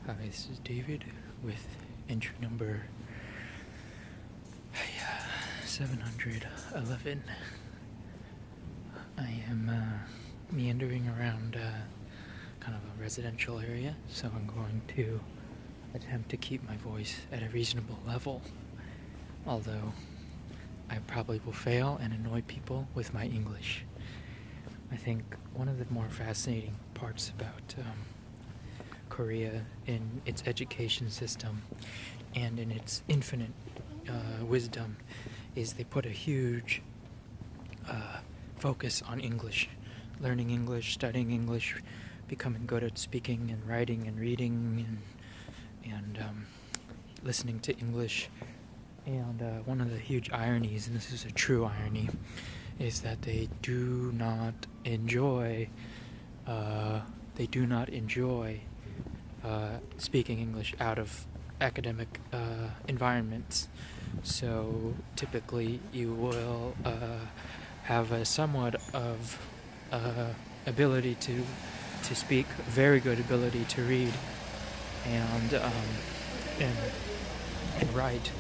Hi, this is David with entry number 711. I am meandering around kind of a residential area, so I'm going to attempt to keep my voice at a reasonable level, although I probably will fail and annoy people with my English. I think one of the more fascinating parts about Korea in its education system and in its infinite wisdom is they put a huge focus on English, learning English, studying English, becoming good at speaking and writing and reading and listening to English. And one of the huge ironies, and this is a true irony, is that they do not enjoy speaking English out of academic environments. So typically you will have a somewhat of ability to speak, very good ability to read and write,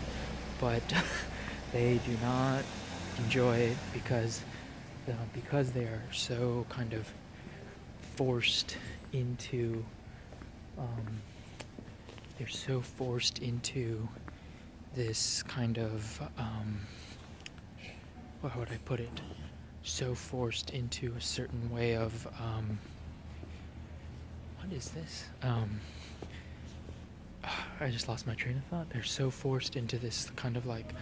but they do not enjoy it because they are so kind of forced into this kind of how would I put it? So forced into a certain way of what is this? I just lost my train of thought. They're so forced into this kind of like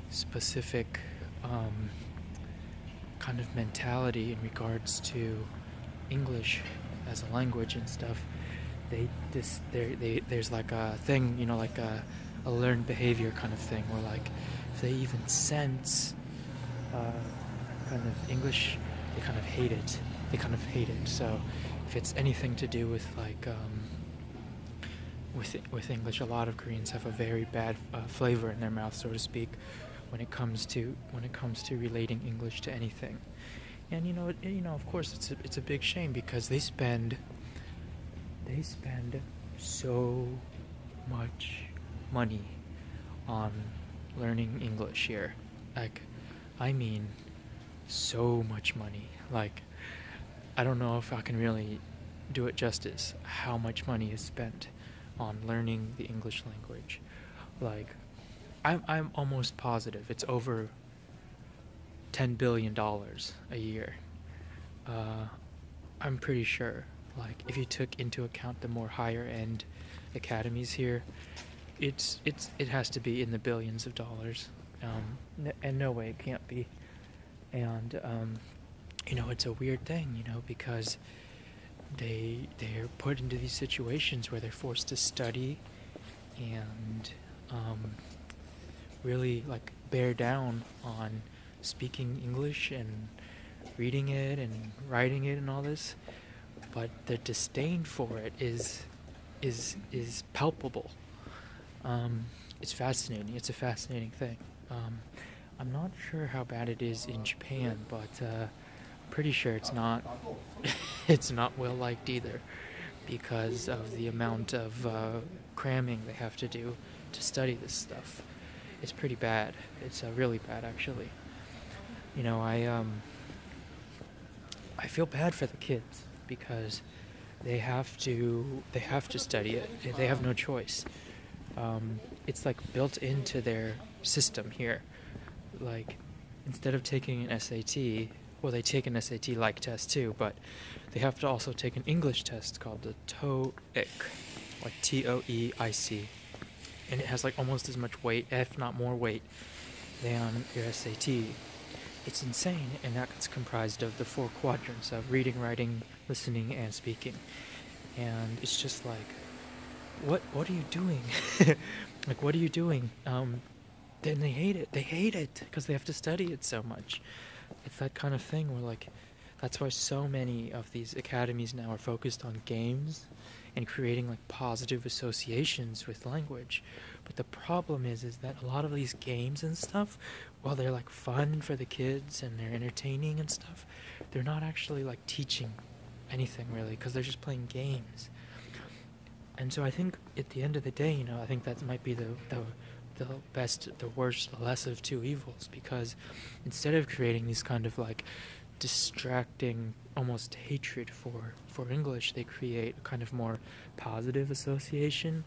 specific kind of mentality in regards to English as a language and stuff. There's like a thing, like a learned behavior kind of thing, where like if they even sense kind of English, they kind of hate it. So if it's anything to do with like with English, a lot of Koreans have a very bad flavor in their mouth, so to speak, when it comes to relating English to anything. And of course it's a big shame because they spend so much money on learning English here. Like, I mean, so much money. Like, I don't know if I can really do it justice how much money is spent on learning the English language. Like, I'm almost positive it's over $10 billion a year. I'm pretty sure. Like, if you took into account the more higher end academies here, it has to be in the billions of dollars. And no way it can't be. And it's a weird thing, because they're put into these situations where they're forced to study and really like bear down on speaking English and reading it and writing it and all this, but the disdain for it is palpable. It's fascinating. It's a fascinating thing. I'm not sure how bad it is in Japan, but I'm pretty sure it's not it's not well liked either, because of the amount of cramming they have to do to study this stuff. It's pretty bad. It's really bad, actually. I feel bad for the kids because they have to study it. They have no choice. It's like built into their system here. Like, instead of taking an SAT, well, they take an SAT-like test too, but they have to also take an English test called the TOEIC, like TOEIC, and it has like almost as much weight, if not more weight, than your SAT. It's insane, and that's comprised of the 4 quadrants of reading, writing, listening, and speaking. And it's just like, what are you doing? Like, what are you doing? Then they hate it. They hate it because they have to study it so much. It's that kind of thing where, like, that's why so many of these academies now are focused on games and creating like positive associations with language. But the problem is that a lot of these games and stuff, while they're like fun for the kids and they're entertaining and stuff, they're not actually like teaching anything really, because they're just playing games. And so I think at the end of the day, you know, I think that might be the best, the worst, the less of two evils, because instead of creating these kind of like distracting, almost hatred for English, they create a kind of more positive association.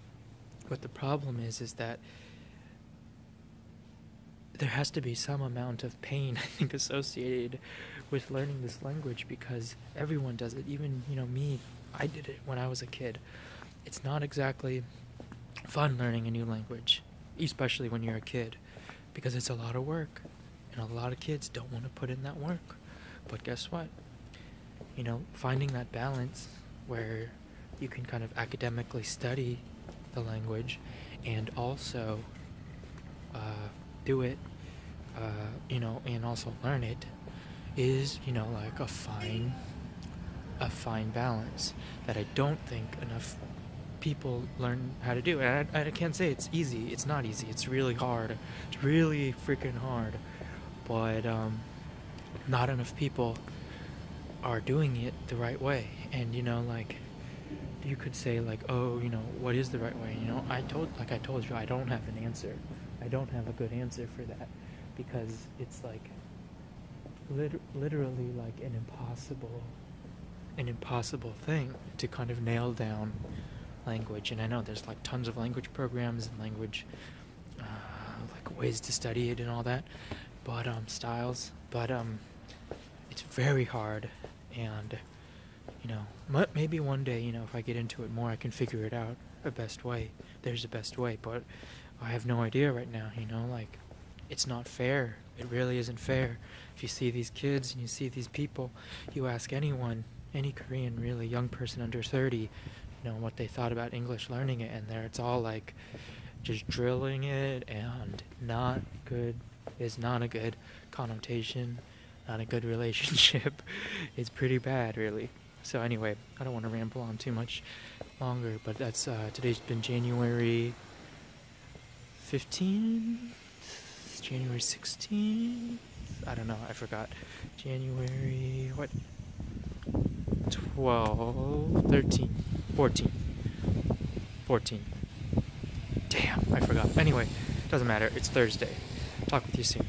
But the problem is that there has to be some amount of pain, I think, associated with learning this language, because everyone does it. Even, you know, me, I did it when I was a kid. It's not exactly fun learning a new language, especially when you're a kid, because it's a lot of work, and a lot of kids don't want to put in that work. But guess what? You know, finding that balance where you can kind of academically study the language and also do it, you know, and also learn it is, you know, like a fine balance that I don't think enough people learn how to do. And I can't say it's easy. It's not easy. It's really hard. It's really freaking hard. But not enough people are doing it the right way. And, you know, like, you could say, like, oh, you know, what is the right way? You know, I told you, I don't have an answer. I don't have a good answer for that, because it's like literally like an impossible thing to kind of nail down language. And I know there's like tons of language programs and language like ways to study it and all that, but styles, but it's very hard. And, you know, maybe one day, you know, if I get into it more, I can figure it out a best way. There's a best way, but I have no idea right now, you know, like, it's not fair. It really isn't fair. If you see these kids and you see these people, you ask anyone, any Korean, really young person under 30, you know, what they thought about English learning it, and it's all like just drilling it, and not good is not a good connotation, not a good relationship. It's pretty bad, really. So anyway, I don't want to ramble on too much longer, but that's today's been January 15th, January 16th, I don't know, I forgot. January, what? 12, 13, 14. 14. Damn, I forgot. Anyway, doesn't matter, it's Thursday. Talk with you soon.